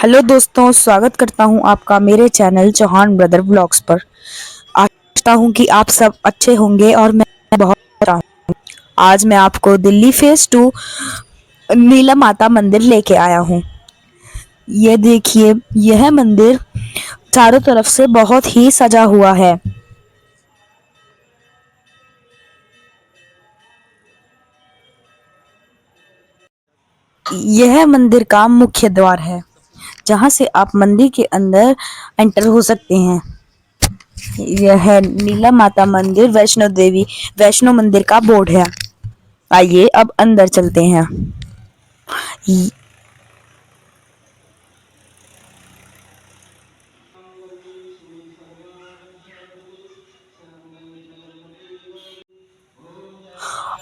Hello दोस्तों, स्वागत करता हूं आपका मेरे चैनल चौहान ब्रदर ब्लॉग्स पर। आशा हूं कि आप सब अच्छे होंगे और मैं बहुत अच्छा हूं। आज मैं आपको दिल्ली फेज 2 नीला माता मंदिर लेके आया हूं। ये देखिए, यह मंदिर चारों तरफ से बहुत ही सजा हुआ है। यह मंदिर का मुख्य द्वार है, जहां से आप मंदिर के अंदर एंटर हो सकते हैं। यह नीला माता मंदिर वैष्णो मंदिर का बोर्ड है। आइए अब अंदर चलते हैं। य-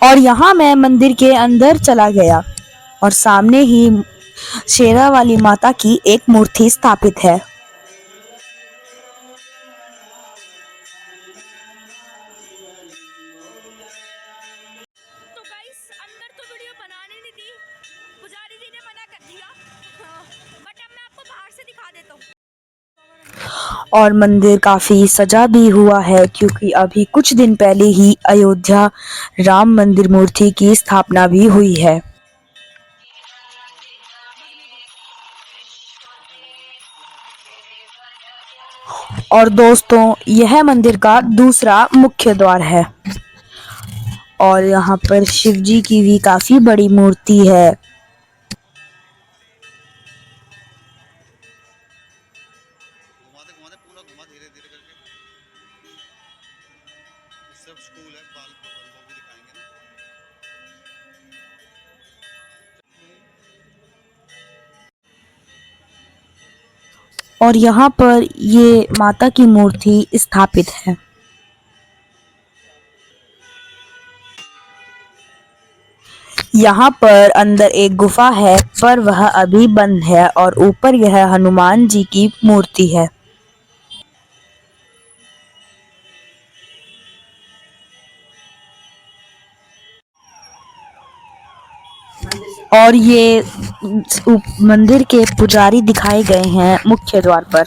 और यहाँ मैं मंदिर के अंदर चला गया और सामने ही शेरा वाली माता की एक मूर्ति स्थापित है। तो गाइस अंदर तो वीडियो बनाने नहीं दी, पुजारी जी ने मना कर दिया। बट अब मैं आपको बाहर से दिखा देता हूँ। और मंदिर काफी सजा भी हुआ है, क्योंकि अभी कुछ दिन पहले ही अयोध्या राम मंदिर मूर्ति की स्थापना भी हुई है। और दोस्तों, यह मंदिर का दूसरा मुख्य द्वार है और यहाँ पर शिव जी की भी काफी बड़ी मूर्ति है। घुमाते घुमाते पूरा घुमा धीरे धीरे करके। सब स्कूल है, बाल भवन वो भी दिखाएंगे ना। और यहाँ पर ये माता की मूर्ति स्थापित है। यहाँ पर अंदर एक गुफा है, पर वह अभी बंद है और ऊपर यह हनुमान जी की मूर्ति है। और ये मंदिर के पुजारी दिखाए गए हैं मुख्य द्वार पर।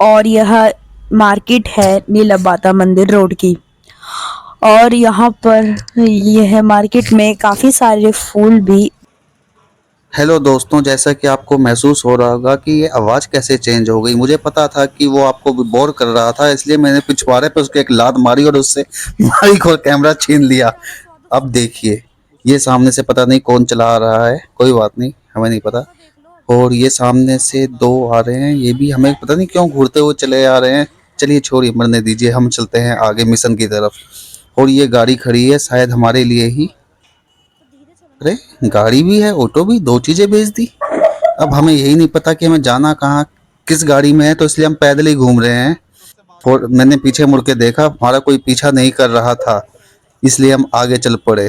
और यह मार्केट है नीला माता मंदिर रोड की। और यहाँ पर यह मार्केट में काफी सारे फूल भी। हेलो दोस्तों, जैसा कि आपको महसूस हो रहा होगा कि ये आवाज़ कैसे चेंज हो गई। मुझे पता था कि वो आपको बोर कर रहा था, इसलिए मैंने पिछवाड़े पे उसके एक लात मारी और उससे माइक और कैमरा छीन लिया। अब देखिए, ये सामने से पता नहीं कौन चला रहा है, कोई बात नहीं, हमें नहीं पता। और ये सामने से दो आ रहे हैं, ये भी हमें पता नहीं क्यों घूरते हुए चले आ रहे हैं। चलिए छोड़िए, मरने दीजिए, हम चलते हैं आगे मिशन की तरफ। और ये गाड़ी खड़ी है शायद हमारे लिए ही। अरे, गाड़ी भी है, ऑटो भी, दो चीजें भेज दी। अब हमें यही नहीं पता कि हमें जाना कहाँ, किस गाड़ी में है, तो इसलिए हम पैदल ही घूम रहे हैं। और मैंने पीछे मुड़ के देखा, हमारा कोई पीछा नहीं कर रहा था, इसलिए हम आगे चल पड़े।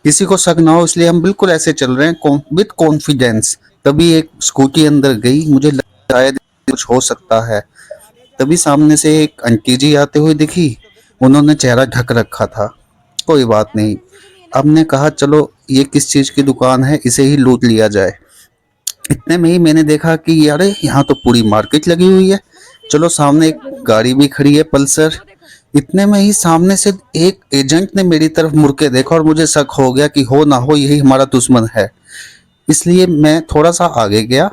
किसी को शक ना हो इसलिए हम बिल्कुल ऐसे चल रहे हैं विथ कॉन्फिडेंस। तभी एक स्कूटी अंदर गई, मुझे लगा शायद कुछ हो सकता है। तभी सामने से एक आंटी जी आते हुए दिखी, उन्होंने चेहरा ढक रखा था। कोई बात नहीं, अब ने कहा चलो ये किस चीज की दुकान है, इसे ही लूट लिया जाए। इतने में ही मैंने देखा कि यार यहाँ तो पूरी मार्केट लगी हुई है। चलो, सामने एक गाड़ी भी खड़ी है, पल्सर। इतने में ही सामने से एक एजेंट ने मेरी तरफ मुड़ के देखा और मुझे शक हो गया कि हो ना हो यही हमारा दुश्मन है। इसलिए मैं थोड़ा सा आगे गया।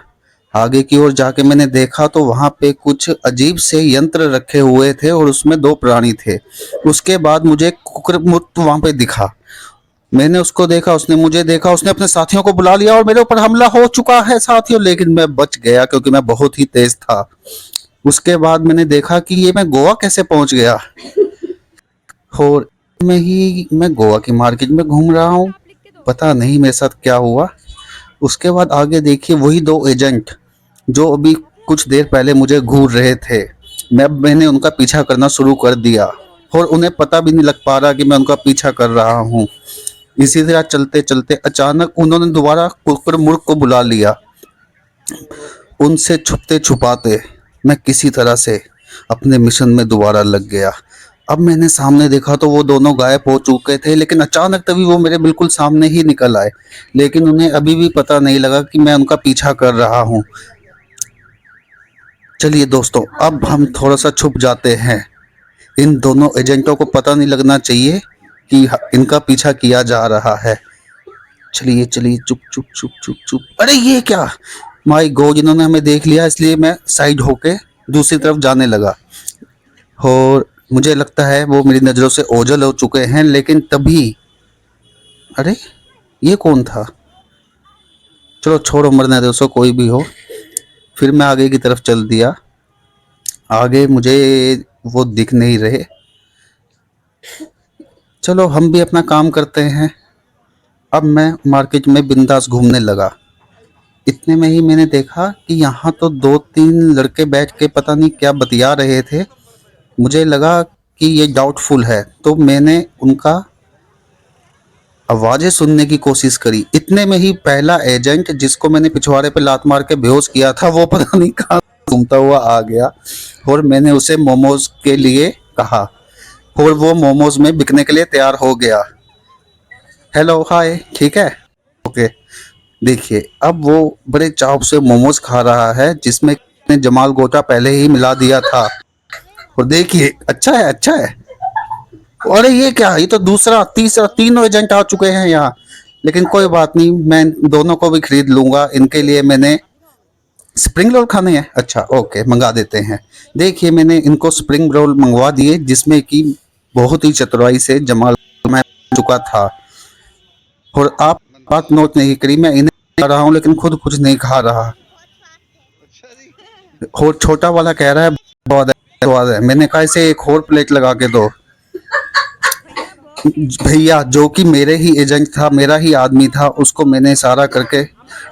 आगे की ओर जाके मैंने देखा तो वहां पे कुछ अजीब से यंत्र रखे हुए थे और उसमें दो प्राणी थे। उसके बाद मुझे कुकुरमुर्ग वहां पे दिखा। मैंने उसको देखा, उसने मुझे देखा, उसने अपने साथियों को बुला लिया और मेरे ऊपर हमला हो चुका है साथियों, लेकिन मैं बच गया क्योंकि मैं बहुत ही तेज था। उसके बाद मैंने देखा कि ये मैं गोवा कैसे पहुंच गया। और में ही मैं गोवा की मार्केट में घूम रहा हूँ, पता नहीं मेरे साथ क्या हुआ। उसके बाद आगे देखिए, वही दो एजेंट जो अभी कुछ देर पहले मुझे घूर रहे थे, मैंने उनका पीछा करना शुरू कर दिया। और उन्हें पता भी नहीं लग पा रहा कि मैं उनका पीछा कर रहा हूँ। इसी तरह चलते चलते अचानक उन्होंने दोबारा शुक्रमुर्ग को बुला लिया। उनसे छुपते छुपाते मैं किसी तरह से अपने मिशन में दोबारा लग गया। अब मैंने सामने देखा तो वो दोनों गायब हो चुके थे, लेकिन अचानक तभी वो मेरे बिल्कुल सामने ही निकल आए। लेकिन उन्हें अभी भी पता नहीं लगा कि मैं उनका पीछा कर रहा हूँ। चलिए दोस्तों, अब हम थोड़ा सा छुप जाते हैं। इन दोनों एजेंटों को पता नहीं लगना चाहिए कि इनका पीछा किया जा रहा है। चलिए चलिए, चुप चुप चुप चुप चुप। अरे ये क्या, माय गॉड, इन्होंने हमें देख लिया, इसलिए मैं साइड होके दूसरी तरफ जाने लगा। और मुझे लगता है वो मेरी नज़रों से ओझल हो चुके हैं। लेकिन तभी, अरे ये कौन था? चलो छोड़ो, मरने दो, सो कोई भी हो। फिर मैं आगे की तरफ चल दिया। आगे मुझे वो दिख नहीं रहे। चलो हम भी अपना काम करते हैं। अब मैं मार्केट में बिंदास घूमने लगा। इतने में ही मैंने देखा कि यहाँ तो 2-3 लड़के बैठ के पता नहीं क्या बतिया रहे थे। मुझे लगा कि ये डाउटफुल है, तो मैंने उनका आवाज़ें सुनने की कोशिश करी। इतने में ही पहला एजेंट, जिसको मैंने पिछवाड़े पे लात मार के बेहोश किया था, वो पता नहीं कहाँ घूमता हुआ आ गया। और मैंने उसे मोमोज के लिए कहा और वो मोमोज में बिकने के लिए तैयार हो गया। हेलो, हाय, ठीक है, ओके। देखिए, अब वो बड़े चाव से मोमोज खा रहा है, जिसमें जमाल गोटा पहले ही मिला दिया था। और देखिए, अच्छा है, अच्छा है। अरे ये क्या, ये तो दूसरा तीसरा, तीनों एजेंट आ चुके हैं यहाँ। लेकिन कोई बात नहीं, मैं दोनों को भी खरीद लूंगा। इनके लिए मैंने स्प्रिंग रोल खाने हैं, अच्छा ओके, मंगा देते हैं। देखिए, मैंने इनको स्प्रिंग रोल मंगवा दिए, जिसमें कि बहुत ही चतुराई से जमाल मैं चुका था। और आप बात नोट नहीं करी, मैं इन्हें खा रहा हूँ लेकिन खुद कुछ नहीं खा रहा। और छोटा वाला कह रहा है स्वाद है, स्वाद है। मैंने कहा इसे एक और प्लेट लगा के दो। भैया, जो कि मेरे ही एजेंट था, मेरा ही आदमी था, उसको मैंने इशारा करके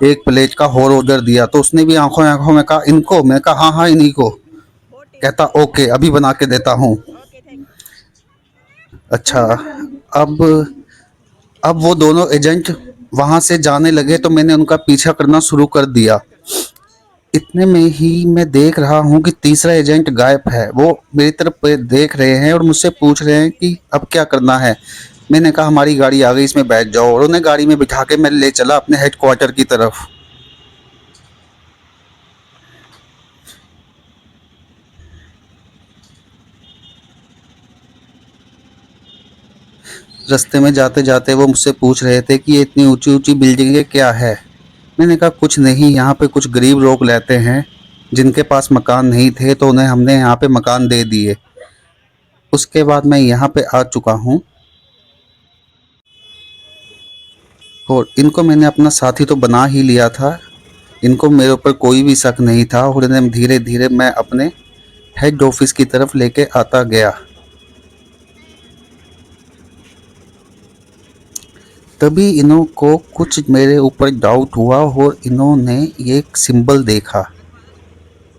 एक प्लेट का और ऑर्डर दिया। तो उसने भी आंखों आंखों में कहा इनको। मैं कहा हाँ हाँ, इन्हीं को। कहता ओके, अभी बना के देता हूँ। अच्छा, अब वो दोनों एजेंट वहां से जाने लगे, तो मैंने उनका पीछा करना शुरू कर दिया। इतने में ही मैं देख रहा हूँ कि तीसरा एजेंट गायब है। वो मेरी तरफ देख रहे हैं और मुझसे पूछ रहे हैं कि अब क्या करना है। मैंने कहा हमारी गाड़ी आ गई, इसमें बैठ जाओ। और उन्हें गाड़ी में बिठा के मैं ले चला अपने हेडक्वार्टर की तरफ। रास्ते में जाते जाते वो मुझसे पूछ रहे थे कि ये इतनी ऊंची ऊंची बिल्डिंगें क्या है। मैंने कहा कुछ नहीं, यहाँ पे कुछ गरीब लोग रहते हैं जिनके पास मकान नहीं थे, तो उन्हें हमने यहाँ पे मकान दे दिए। उसके बाद मैं यहाँ पे आ चुका हूँ और इनको मैंने अपना साथी तो बना ही लिया था। इनको मेरे ऊपर कोई भी शक नहीं था और इन्हें धीरे धीरे मैं अपने हेड ऑफिस की तरफ लेके आता गया। तभी इन्हों को कुछ मेरे ऊपर डाउट हुआ और इन्होंने एक सिंबल देखा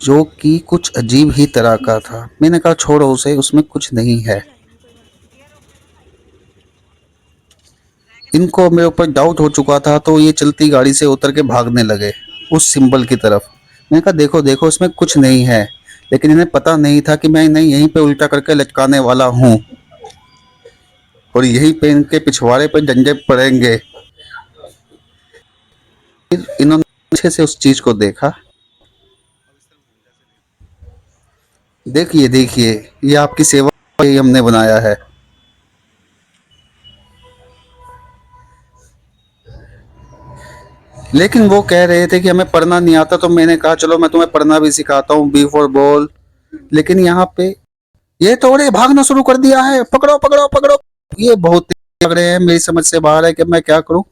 जो कि कुछ अजीब ही तरह का था। मैंने कहा छोड़ो उसे, उसमें कुछ नहीं है। इनको मेरे ऊपर डाउट हो चुका था, तो ये चलती गाड़ी से उतर के भागने लगे उस सिंबल की तरफ। मैंने कहा देखो देखो, इसमें कुछ नहीं है। लेकिन इन्हें पता नहीं था कि मैं इन्हें यहीं पे उल्टा करके लटकाने वाला हूँ और यहीं पे इनके पिछवाड़े पे डंडे पड़ेंगे। फिर इन्होंने अच्छे से उस चीज को देखा। देखिए देखिए, ये आपकी सेवा के लिए हमने बनाया है। लेकिन वो कह रहे थे कि हमें पढ़ना नहीं आता, तो मैंने कहा चलो मैं तुम्हें पढ़ना भी सिखाता हूँ, बी फॉर बॉल। लेकिन यहाँ पे ये थोड़े भागना शुरू कर दिया है। पकड़ो पकड़ो पकड़ो, ये बहुत तेज लग रहे हैं, मेरी समझ से बाहर है कि मैं क्या करूँ।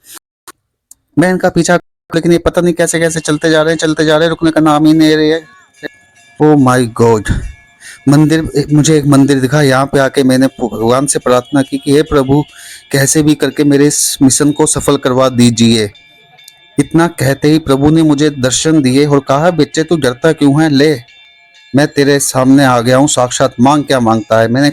मैं इनका पीछा, लेकिन ये पता नहीं कैसे कैसे चलते जा रहे हैं, चलते जा रहे हैं, रुकने का नाम ही नहीं रहे। ओ माय गॉड, मंदिर, मुझे एक मंदिर दिखा। यहाँ पे आके मैंने भगवान से प्रार्थना की कि हे प्रभु, कैसे भी करके मेरे इस मिशन को सफल करवा दीजिए। इतना कहते ही प्रभु ने मुझे दर्शन दिए और कहा बच्चे तू डरता क्यों है, ले मैं तेरे सामने आ गया हूँ, साक्षात मांग क्या मांगता है। मैंने